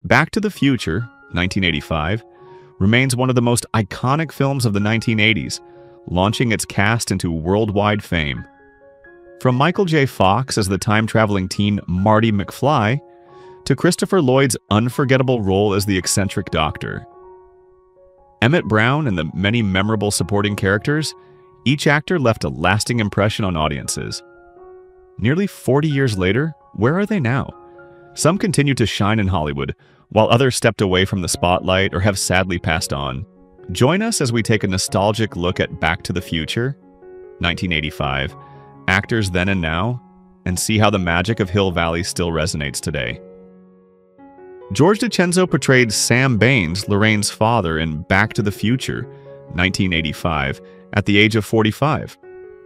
Back to the Future, 1985, remains one of the most iconic films of the 1980s, launching its cast into worldwide fame. From Michael J. Fox as the time-traveling teen Marty McFly, to Christopher Lloyd's unforgettable role as the eccentric doctor. Emmett Brown and the many memorable supporting characters, each actor left a lasting impression on audiences. Nearly 40 years later, where are they now? Some continue to shine in Hollywood, while others stepped away from the spotlight or have sadly passed on. Join us as we take a nostalgic look at Back to the Future, 1985, actors then and now, and see how the magic of Hill Valley still resonates today. George DiCenzo portrayed Sam Baines, Lorraine's father, in Back to the Future, 1985, at the age of 45.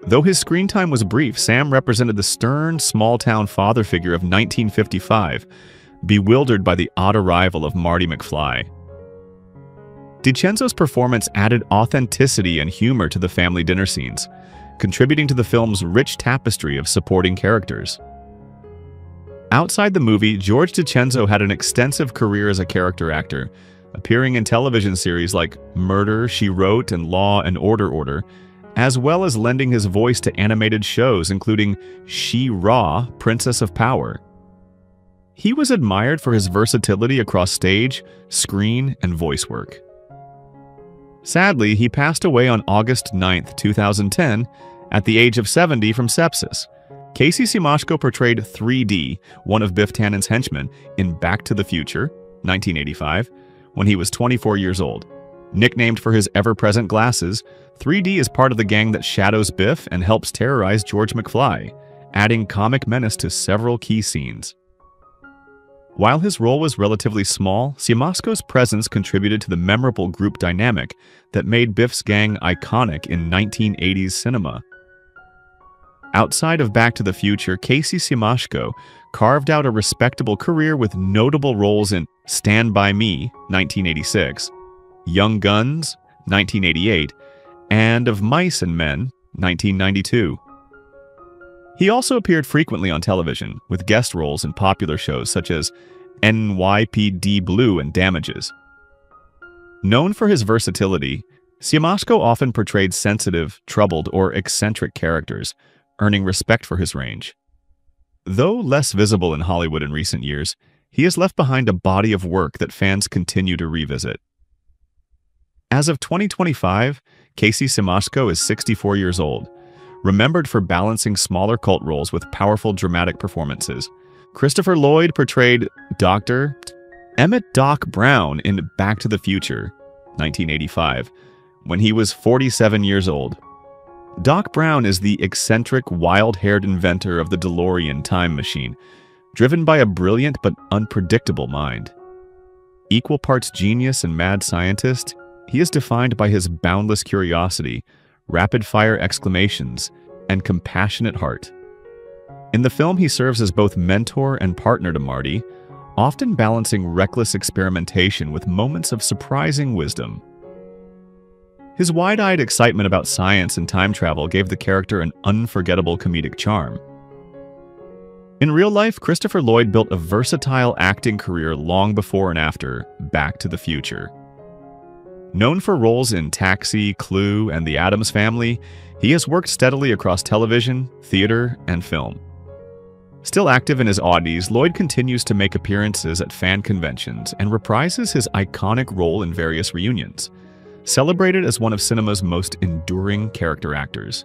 Though his screen time was brief, Sam represented the stern, small-town father figure of 1955, bewildered by the odd arrival of Marty McFly. DiCenzo's performance added authenticity and humor to the family dinner scenes, contributing to the film's rich tapestry of supporting characters. Outside the movie, George DiCenzo had an extensive career as a character actor, appearing in television series like Murder, She Wrote, and Law and Order, as well as lending his voice to animated shows including She-Ra, Princess of Power. He was admired for his versatility across stage, screen, and voice work. Sadly, he passed away on August 9, 2010, at the age of 70 from sepsis. Casey Siemaszko portrayed 3D, one of Biff Tannen's henchmen, in Back to the Future, 1985, when he was 24 years old. Nicknamed for his ever-present glasses, 3D is part of the gang that shadows Biff and helps terrorize George McFly, adding comic menace to several key scenes. While his role was relatively small, Siemaszko's presence contributed to the memorable group dynamic that made Biff's gang iconic in 1980s cinema. Outside of Back to the Future, Casey Siemaszko carved out a respectable career with notable roles in Stand By Me, 1986, Young Guns, 1988, and Of Mice and Men, 1992. He also appeared frequently on television, with guest roles in popular shows such as NYPD Blue and Damages. Known for his versatility, Siemaszko often portrayed sensitive, troubled, or eccentric characters, earning respect for his range. Though less visible in Hollywood in recent years, he has left behind a body of work that fans continue to revisit. As of 2025, Casey Siemaszko is 64 years old, remembered for balancing smaller cult roles with powerful dramatic performances. Christopher Lloyd portrayed Dr. Emmett Doc Brown in Back to the Future, 1985, when he was 47 years old. Doc Brown is the eccentric, wild-haired inventor of the DeLorean time machine, driven by a brilliant but unpredictable mind. Equal parts genius and mad scientist, he is defined by his boundless curiosity, rapid-fire exclamations, and compassionate heart. In the film, he serves as both mentor and partner to Marty, often balancing reckless experimentation with moments of surprising wisdom. His wide-eyed excitement about science and time travel gave the character an unforgettable comedic charm. In real life, Christopher Lloyd built a versatile acting career long before and after Back to the Future. Known for roles in Taxi, Clue, and The Addams Family, he has worked steadily across television, theater, and film. Still active in his oddities, Lloyd continues to make appearances at fan conventions and reprises his iconic role in various reunions, celebrated as one of cinema's most enduring character actors.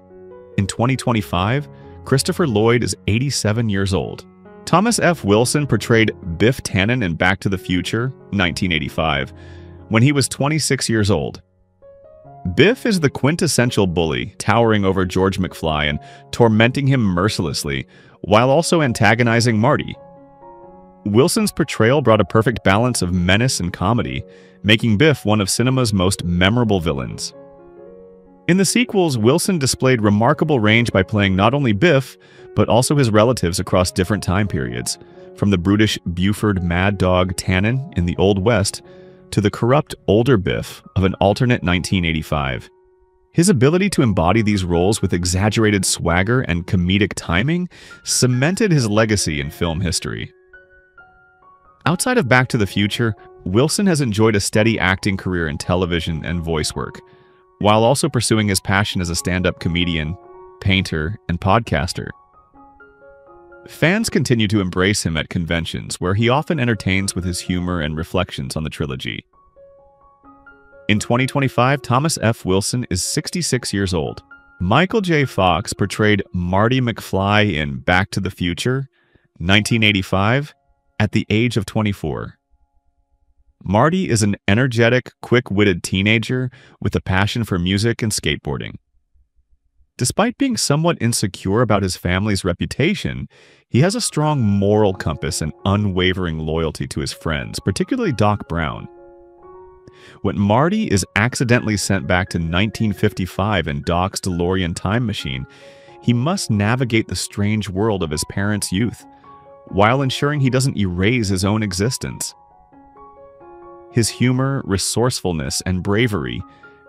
In 2025, Christopher Lloyd is 87 years old. Thomas F. Wilson portrayed Biff Tannen in Back to the Future, 1985, when he was 26 years old. Biff is the quintessential bully, towering over George McFly and tormenting him mercilessly, while also antagonizing Marty. Wilson's portrayal brought a perfect balance of menace and comedy, making Biff one of cinema's most memorable villains. In the sequels, Wilson displayed remarkable range by playing not only Biff, but also his relatives across different time periods, from the brutish Buford Mad Dog Tannen in the Old West to the corrupt older Biff of an alternate 1985. His ability to embody these roles with exaggerated swagger and comedic timing cemented his legacy in film history. Outside of Back to the Future, Wilson has enjoyed a steady acting career in television and voice work, while also pursuing his passion as a stand-up comedian, painter, and podcaster. Fans continue to embrace him at conventions, where he often entertains with his humor and reflections on the trilogy. In 2025, Thomas F. Wilson is 66 years old. Michael J. Fox portrayed Marty McFly in Back to the Future, 1985, at the age of 24. Marty is an energetic, quick-witted teenager with a passion for music and skateboarding. Despite being somewhat insecure about his family's reputation, he has a strong moral compass and unwavering loyalty to his friends, particularly Doc Brown. When Marty is accidentally sent back to 1955 in Doc's DeLorean time machine, he must navigate the strange world of his parents' youth, while ensuring he doesn't erase his own existence. His humor, resourcefulness, and bravery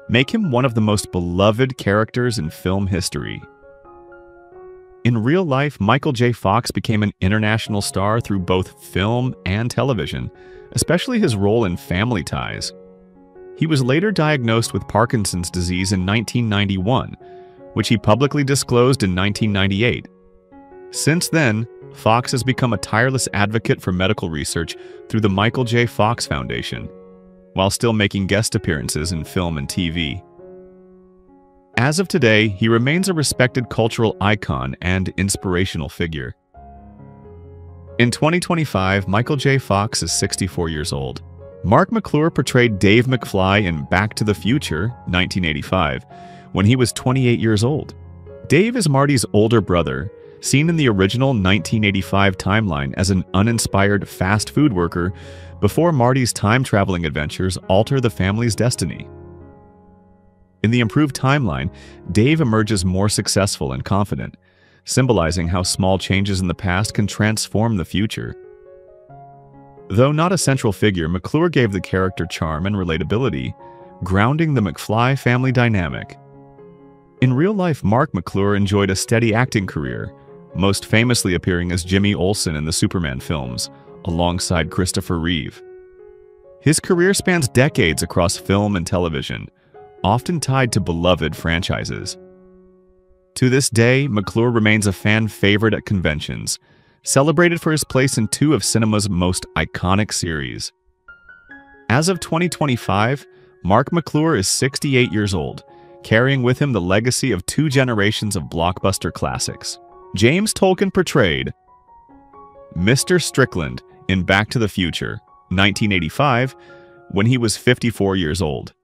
make him one of the most beloved characters in film history. In real life, Michael J. Fox became an international star through both film and television, especially his role in Family Ties. He was later diagnosed with Parkinson's disease in 1991, which he publicly disclosed in 1998. Since then, Fox has become a tireless advocate for medical research through the Michael J. Fox Foundation, while still making guest appearances in film and TV. As of today, he remains a respected cultural icon and inspirational figure. In 2025, Michael J. Fox is 64 years old. Mark McClure portrayed Dave McFly in Back to the Future, 1985, when he was 28 years old. Dave is Marty's older brother, seen in the original 1985 timeline as an uninspired fast food worker before Marty's time-traveling adventures alter the family's destiny. In the improved timeline, Dave emerges more successful and confident, symbolizing how small changes in the past can transform the future. Though not a central figure, McClure gave the character charm and relatability, grounding the McFly family dynamic. In real life, Mark McClure enjoyed a steady acting career, most famously appearing as Jimmy Olsen in the Superman films, alongside Christopher Reeve. His career spans decades across film and television, often tied to beloved franchises. To this day, McClure remains a fan favorite at conventions, celebrated for his place in two of cinema's most iconic series. As of 2025, Mark McClure is 68 years old, carrying with him the legacy of two generations of blockbuster classics. James Tolkan portrayed Mr. Strickland in Back to the Future, 1985, when he was 54 years old.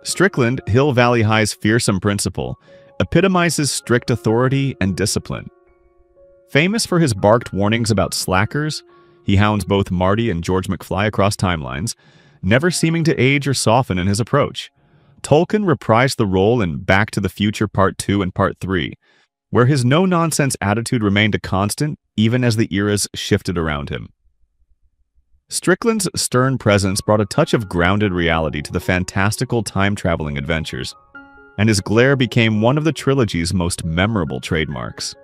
Strickland, Hill Valley High's fearsome principal, epitomizes strict authority and discipline. Famous for his barked warnings about slackers, he hounds both Marty and George McFly across timelines, never seeming to age or soften in his approach. Tolkan reprised the role in Back to the Future Part 2 and Part 3, where his no-nonsense attitude remained a constant even as the eras shifted around him. Strickland's stern presence brought a touch of grounded reality to the fantastical time-traveling adventures, and his glare became one of the trilogy's most memorable trademarks.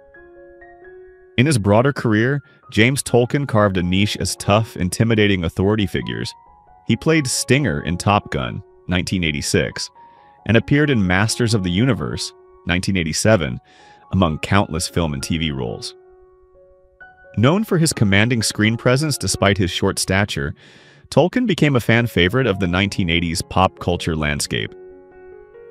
In his broader career, James Tolkan carved a niche as tough, intimidating authority figures. He played Stinger in Top Gun, 1986, and appeared in Masters of the Universe, 1987, among countless film and TV roles. Known for his commanding screen presence despite his short stature, Tolkan became a fan favorite of the 1980s pop culture landscape.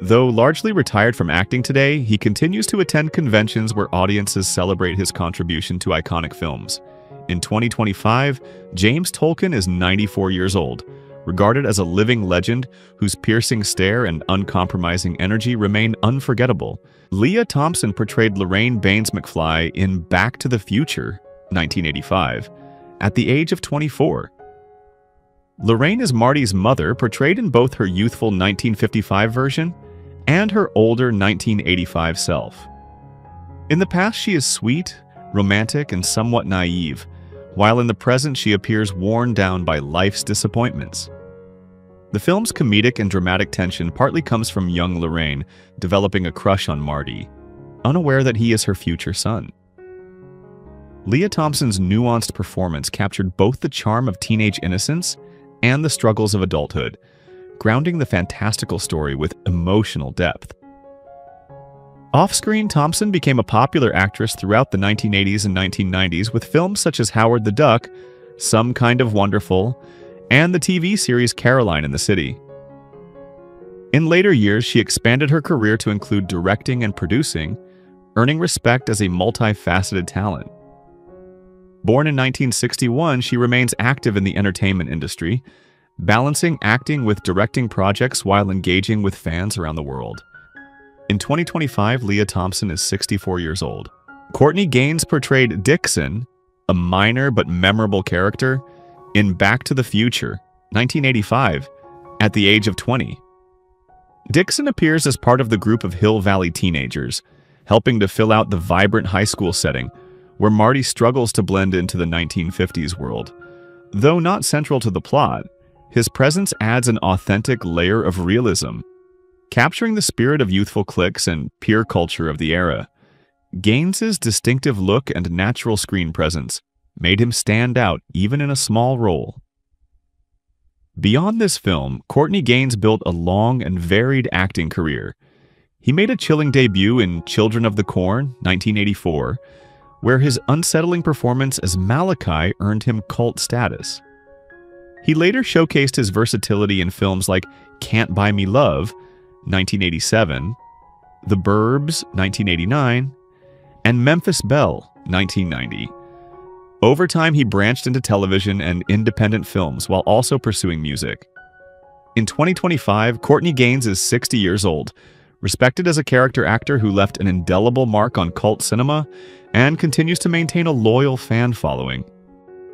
Though largely retired from acting today, he continues to attend conventions where audiences celebrate his contribution to iconic films. In 2025, James Tolkan is 94 years old, regarded as a living legend whose piercing stare and uncompromising energy remain unforgettable. Lea Thompson portrayed Lorraine Baines McFly in Back to the Future, 1985, at the age of 24. Lorraine is Marty's mother, portrayed in both her youthful 1955 version and her older 1985 self. In the past, she is sweet, romantic, and somewhat naive, while in the present she appears worn down by life's disappointments. The film's comedic and dramatic tension partly comes from young Lorraine developing a crush on Marty, unaware that he is her future son. Lea Thompson's nuanced performance captured both the charm of teenage innocence and the struggles of adulthood, grounding the fantastical story with emotional depth. Off-screen, Thompson became a popular actress throughout the 1980s and 1990s with films such as Howard the Duck, Some Kind of Wonderful, and the TV series Caroline in the City. In later years, she expanded her career to include directing and producing, earning respect as a multifaceted talent. Born in 1961, she remains active in the entertainment industry, balancing acting with directing projects while engaging with fans around the world. In 2025, Lea Thompson is 64 years old. Courtney Gaines portrayed Dixon, a minor but memorable character, in Back to the Future, 1985, at the age of 20. Dixon appears as part of the group of Hill Valley teenagers, helping to fill out the vibrant high school setting, where Marty struggles to blend into the 1950s world. Though not central to the plot, his presence adds an authentic layer of realism, capturing the spirit of youthful cliques and peer culture of the era. Gaines's distinctive look and natural screen presence made him stand out even in a small role. Beyond this film, Courtney Gaines built a long and varied acting career. He made a chilling debut in Children of the Corn, 1984, where his unsettling performance as Malachi earned him cult status. He later showcased his versatility in films like Can't Buy Me Love, 1987, The Burbs, 1989, and Memphis Belle, 1990. Over time, he branched into television and independent films while also pursuing music. In 2025, Courtney Gaines is 60 years old, respected as a character actor who left an indelible mark on cult cinema and continues to maintain a loyal fan following.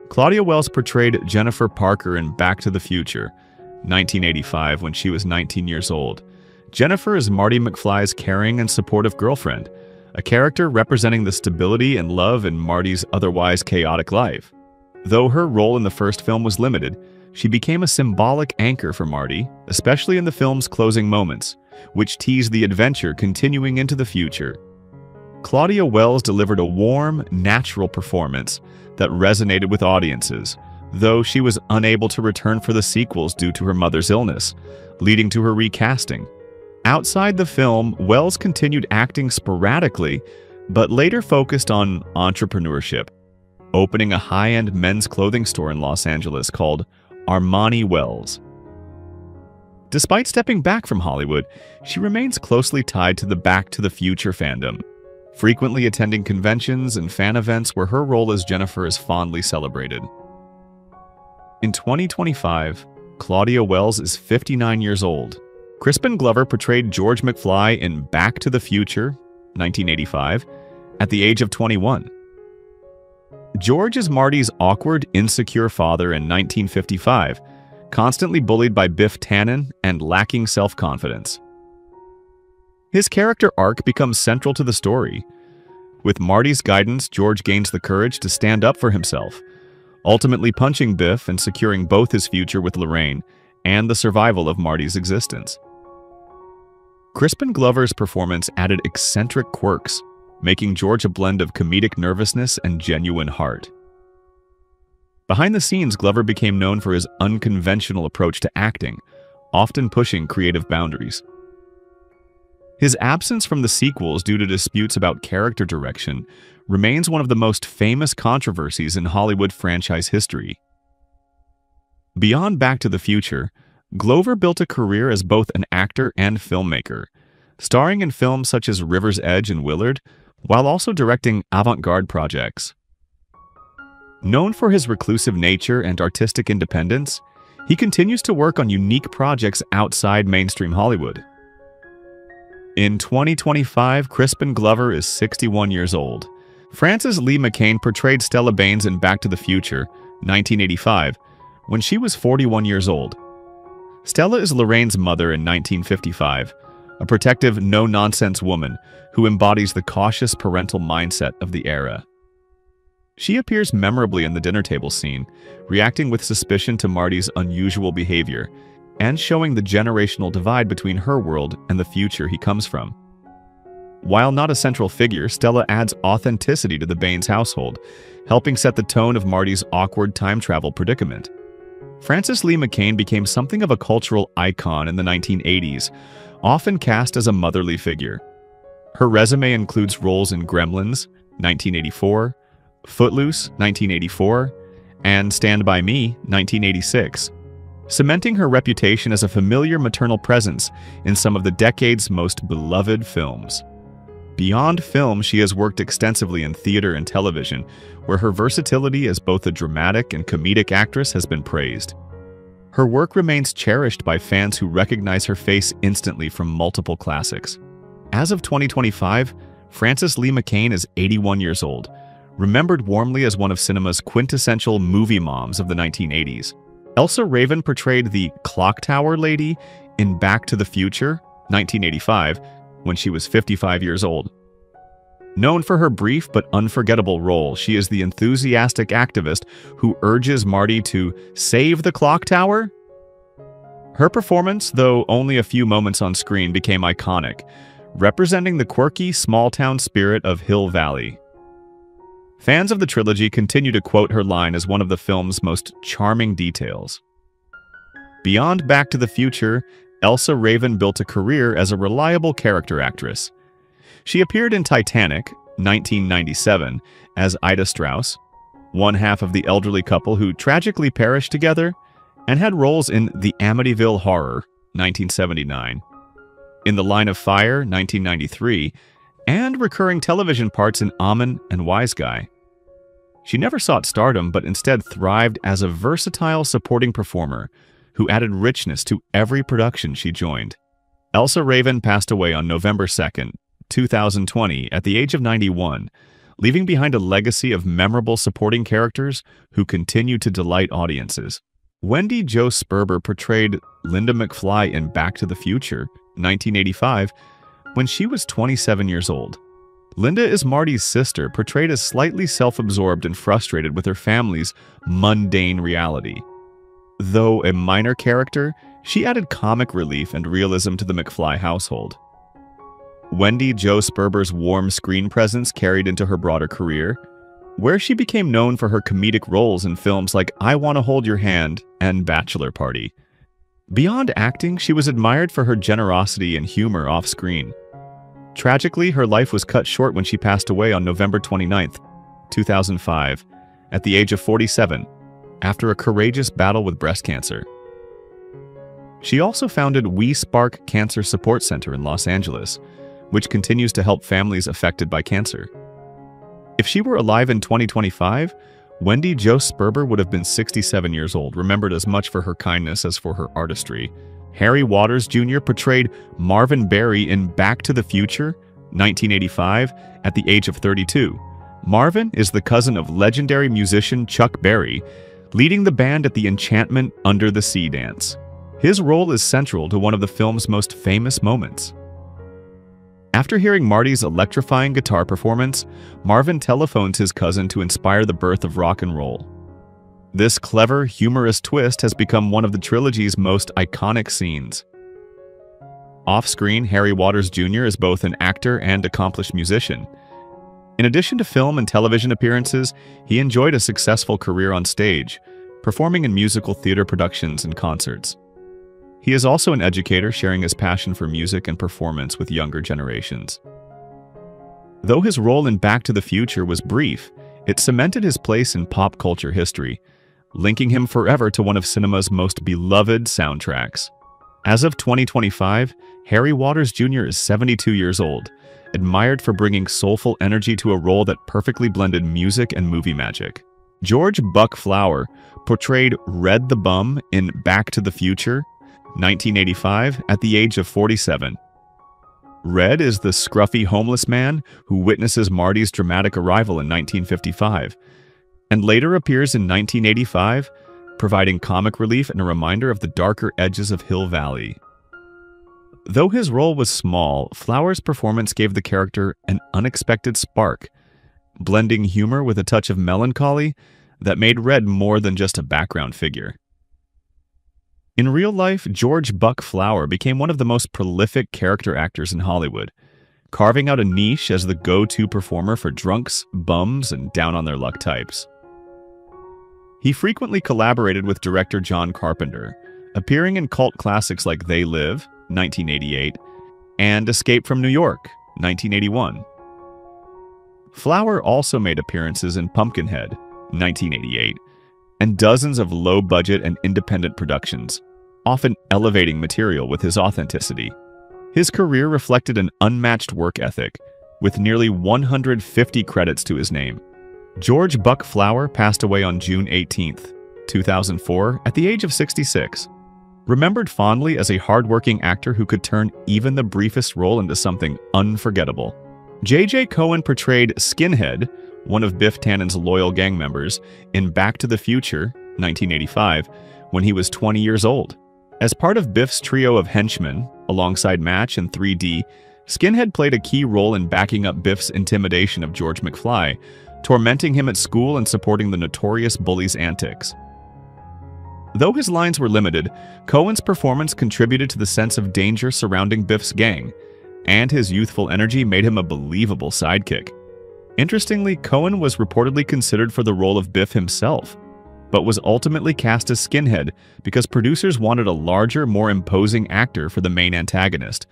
Claudia Wells portrayed Jennifer Parker in Back to the Future, 1985, when she was 19 years old. Jennifer is Marty McFly's caring and supportive girlfriend, a character representing the stability and love in Marty's otherwise chaotic life. Though her role in the first film was limited, she became a symbolic anchor for Marty, especially in the film's closing moments, which teased the adventure continuing into the future. Claudia Wells delivered a warm, natural performance that resonated with audiences, though she was unable to return for the sequels due to her mother's illness, leading to her recasting. Outside the film, Wells continued acting sporadically, but later focused on entrepreneurship, opening a high-end men's clothing store in Los Angeles called Armani Wells. Despite stepping back from Hollywood, she remains closely tied to the Back to the Future fandom, frequently attending conventions and fan events where her role as Jennifer is fondly celebrated. In 2025, Claudia Wells is 59 years old. Crispin Glover portrayed George McFly in Back to the Future, 1985, at the age of 21. George is Marty's awkward, insecure father in 1955, constantly bullied by Biff Tannen and lacking self-confidence. His character arc becomes central to the story. With Marty's guidance, George gains the courage to stand up for himself, ultimately punching Biff and securing both his future with Lorraine and the survival of Marty's existence. Crispin Glover's performance added eccentric quirks, making George a blend of comedic nervousness and genuine heart. Behind the scenes, Glover became known for his unconventional approach to acting, often pushing creative boundaries. His absence from the sequels due to disputes about character direction remains one of the most famous controversies in Hollywood franchise history. Beyond Back to the Future, Glover built a career as both an actor and filmmaker, starring in films such as River's Edge and Willard, while also directing avant-garde projects. Known for his reclusive nature and artistic independence, he continues to work on unique projects outside mainstream Hollywood. In 2025, Crispin Glover is 61 years old. Frances Lee McCain portrayed Stella Baines in Back to the Future, 1985, when she was 41 years old. Stella is Lorraine's mother in 1955, a protective, no-nonsense woman who embodies the cautious parental mindset of the era. She appears memorably in the dinner table scene, reacting with suspicion to Marty's unusual behavior and showing the generational divide between her world and the future he comes from. While not a central figure, Stella adds authenticity to the Baines household, helping set the tone of Marty's awkward time travel predicament. Frances Lee McCain became something of a cultural icon in the 1980s, often cast as a motherly figure. Her resume includes roles in Gremlins, 1984, Footloose, 1984, and Stand By Me, 1986, cementing her reputation as a familiar maternal presence in some of the decade's most beloved films. Beyond film, she has worked extensively in theater and television, where her versatility as both a dramatic and comedic actress has been praised. Her work remains cherished by fans who recognize her face instantly from multiple classics. As of 2025, Frances Lee McCain is 81 years old, remembered warmly as one of cinema's quintessential movie moms of the 1980s. Elsa Raven portrayed the Clock Tower Lady in Back to the Future, 1985, when she was 55 years old. Known for her brief but unforgettable role, she is the enthusiastic activist who urges Marty to save the clock tower. Her performance, though only a few moments on screen, became iconic, representing the quirky, small-town spirit of Hill Valley. Fans of the trilogy continue to quote her line as one of the film's most charming details. Beyond Back to the Future, Elsa Raven built a career as a reliable character actress. She appeared in Titanic, 1997, as Ida Strauss, one half of the elderly couple who tragically perished together, and had roles in The Amityville Horror, 1979, In the Line of Fire, 1993, and recurring television parts in Amen and Wise Guy. She never sought stardom, but instead thrived as a versatile supporting performer who added richness to every production she joined. Elsa Raven passed away on November 2nd, 2020, at the age of 91, leaving behind a legacy of memorable supporting characters who continue to delight audiences. Wendy Jo Sperber portrayed Linda McFly in Back to the Future, 1985, when she was 27 years old. Linda is Marty's sister, portrayed as slightly self-absorbed and frustrated with her family's mundane reality. Though a minor character, she added comic relief and realism to the McFly household. Wendy Jo Sperber's warm screen presence carried into her broader career, where she became known for her comedic roles in films like I Want to Hold Your Hand and Bachelor Party. Beyond acting, she was admired for her generosity and humor off-screen. Tragically, her life was cut short when she passed away on November 29, 2005, at the age of 47, after a courageous battle with breast cancer. She also founded We Spark Cancer Support Center in Los Angeles, which continues to help families affected by cancer. If she were alive in 2025, Wendy Jo Sperber would have been 67 years old, remembered as much for her kindness as for her artistry. Harry Waters Jr. portrayed Marvin Berry in Back to the Future, 1985, at the age of 32. Marvin is the cousin of legendary musician Chuck Berry, leading the band at the Enchantment Under the Sea dance. His role is central to one of the film's most famous moments. After hearing Marty's electrifying guitar performance, Marvin telephones his cousin to inspire the birth of rock and roll. This clever, humorous twist has become one of the trilogy's most iconic scenes. Off-screen, Harry Waters Jr. is both an actor and accomplished musician. In addition to film and television appearances, he enjoyed a successful career on stage, performing in musical theater productions and concerts. He is also an educator, sharing his passion for music and performance with younger generations. Though his role in Back to the Future was brief, it cemented his place in pop culture history, linking him forever to one of cinema's most beloved soundtracks. As of 2025, Harry Waters Jr. is 72 years old, admired for bringing soulful energy to a role that perfectly blended music and movie magic. George Buck Flower portrayed Red the Bum in Back to the Future, 1985, at the age of 47. Red is the scruffy homeless man who witnesses Marty's dramatic arrival in 1955, and later appears in 1985, providing comic relief and a reminder of the darker edges of Hill Valley. Though his role was small, Flower's performance gave the character an unexpected spark, blending humor with a touch of melancholy that made Red more than just a background figure. In real life, George Buck Flower became one of the most prolific character actors in Hollywood, carving out a niche as the go-to performer for drunks, bums, and down-on-their-luck types. He frequently collaborated with director John Carpenter, appearing in cult classics like They Live, 1988, and Escape from New York, 1981. Flower also made appearances in Pumpkinhead, 1988, and dozens of low-budget and independent productions, often elevating material with his authenticity. His career reflected an unmatched work ethic, with nearly 150 credits to his name. George Buck Flower passed away on June 18, 2004, at the age of 66. Remembered fondly as a hard-working actor who could turn even the briefest role into something unforgettable. J.J. Cohen portrayed Skinhead, one of Biff Tannen's loyal gang members, in Back to the Future, 1985, when he was 20 years old. As part of Biff's trio of henchmen, alongside Match and 3D, Skinhead played a key role in backing up Biff's intimidation of George McFly, tormenting him at school and supporting the notorious bully's antics. Though his lines were limited, Cohen's performance contributed to the sense of danger surrounding Biff's gang, and his youthful energy made him a believable sidekick. Interestingly, Cohen was reportedly considered for the role of Biff himself, but was ultimately cast as Skinhead because producers wanted a larger, more imposing actor for the main antagonist.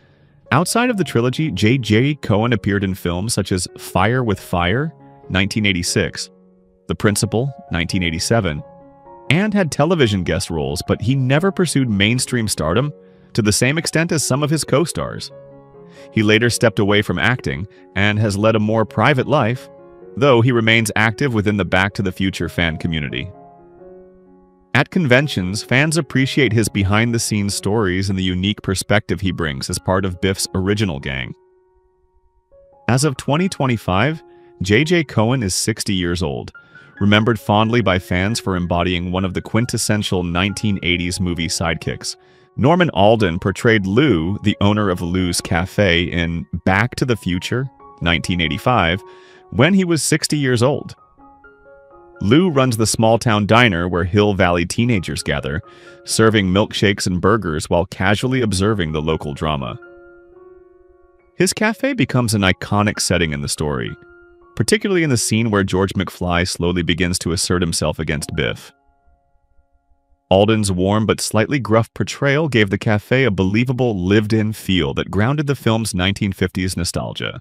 Outside of the trilogy, J.J. Cohen appeared in films such as Fire with Fire, 1986, The Principal, 1987, and had television guest roles, but he never pursued mainstream stardom to the same extent as some of his co-stars. He later stepped away from acting and has led a more private life, though he remains active within the Back to the Future fan community. At conventions, fans appreciate his behind-the-scenes stories and the unique perspective he brings as part of Biff's original gang. As of 2025, J.J. Cohen is 60 years old, remembered fondly by fans for embodying one of the quintessential 1980s movie sidekicks. Norman Alden portrayed Lou, the owner of Lou's Cafe, in Back to the Future, 1985, when he was 60 years old. Lou runs the small-town diner where Hill Valley teenagers gather, serving milkshakes and burgers while casually observing the local drama. His cafe becomes an iconic setting in the story, particularly in the scene where George McFly slowly begins to assert himself against Biff. Alden's warm but slightly gruff portrayal gave the cafe a believable, lived-in feel that grounded the film's 1950s nostalgia.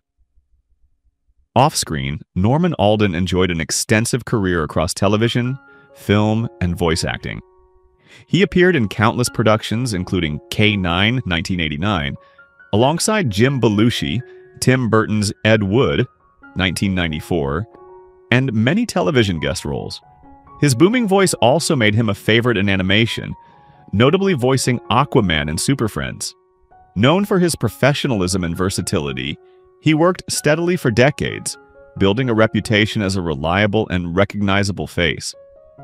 Off-screen, Norman Alden enjoyed an extensive career across television, film, and voice acting. He appeared in countless productions, including K-9, 1989, alongside Jim Belushi, Tim Burton's Ed Wood, 1994, and many television guest roles. His booming voice also made him a favorite in animation, notably voicing Aquaman in Super Friends. Known for his professionalism and versatility, he worked steadily for decades, building a reputation as a reliable and recognizable face.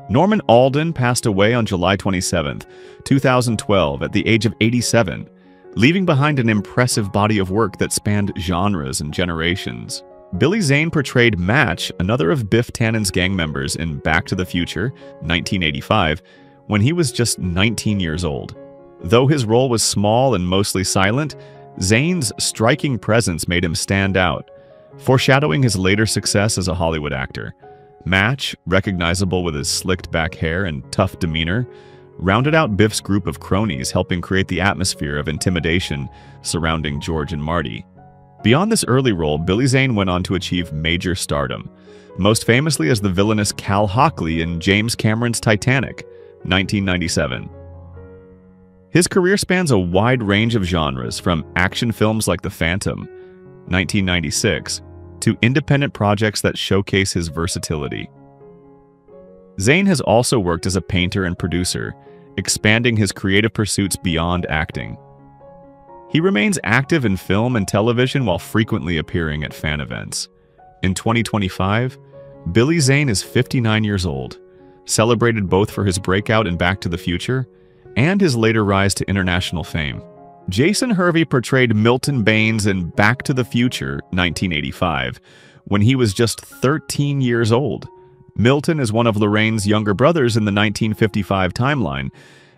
Norman Alden passed away on July 27, 2012, at the age of 87, leaving behind an impressive body of work that spanned genres and generations. Billy Zane portrayed Match, another of Biff Tannen's gang members, in Back to the Future, 1985, when he was just 19 years old. Though his role was small and mostly silent, Zane's striking presence made him stand out, foreshadowing his later success as a Hollywood actor. Match, recognizable with his slicked-back hair and tough demeanor, rounded out Biff's group of cronies, helping create the atmosphere of intimidation surrounding George and Marty. Beyond this early role, Billy Zane went on to achieve major stardom, most famously as the villainous Cal Hockley in James Cameron's Titanic, 1997. His career spans a wide range of genres, from action films like The Phantom, 1996, to independent projects that showcase his versatility. Zane has also worked as a painter and producer, expanding his creative pursuits beyond acting. He remains active in film and television while frequently appearing at fan events. In 2025, Billy Zane is 59 years old, celebrated both for his breakout in Back to the Future and his later rise to international fame. Jason Hervey portrayed Milton Baines in Back to the Future, 1985, when he was just 13 years old. Milton is one of Lorraine's younger brothers in the 1955 timeline,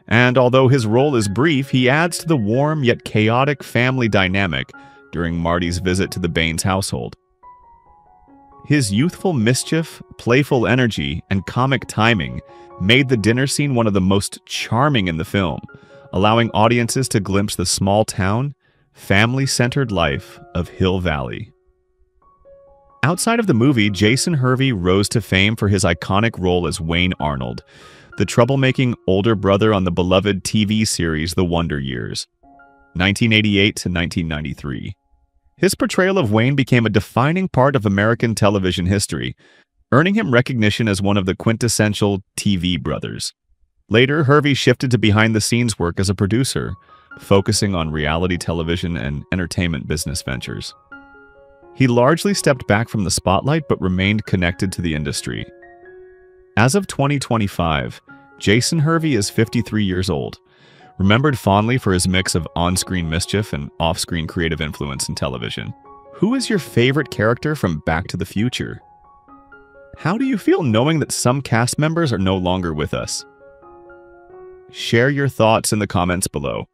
and although his role is brief, he adds to the warm yet chaotic family dynamic, during Marty's visit to the Baines household. His youthful mischief, playful energy, and comic timing made the dinner scene one of the most charming in the film, allowing audiences to glimpse the small-town, family-centered life of Hill Valley. Outside of the movie, Jason Hervey rose to fame for his iconic role as Wayne Arnold, the troublemaking older brother on the beloved TV series The Wonder Years, 1988 to 1993. His portrayal of Wayne became a defining part of American television history, earning him recognition as one of the quintessential TV brothers. Later, Hervey shifted to behind-the-scenes work as a producer, focusing on reality television and entertainment business ventures. He largely stepped back from the spotlight but remained connected to the industry. As of 2025, Jason Hervey is 53 years old, remembered fondly for his mix of on-screen mischief and off-screen creative influence in television. Who is your favorite character from Back to the Future? How do you feel knowing that some cast members are no longer with us? Share your thoughts in the comments below.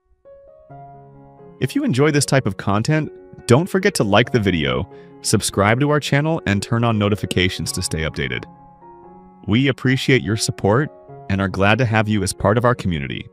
If you enjoy this type of content, don't forget to like the video, subscribe to our channel, and turn on notifications to stay updated. We appreciate your support and are glad to have you as part of our community.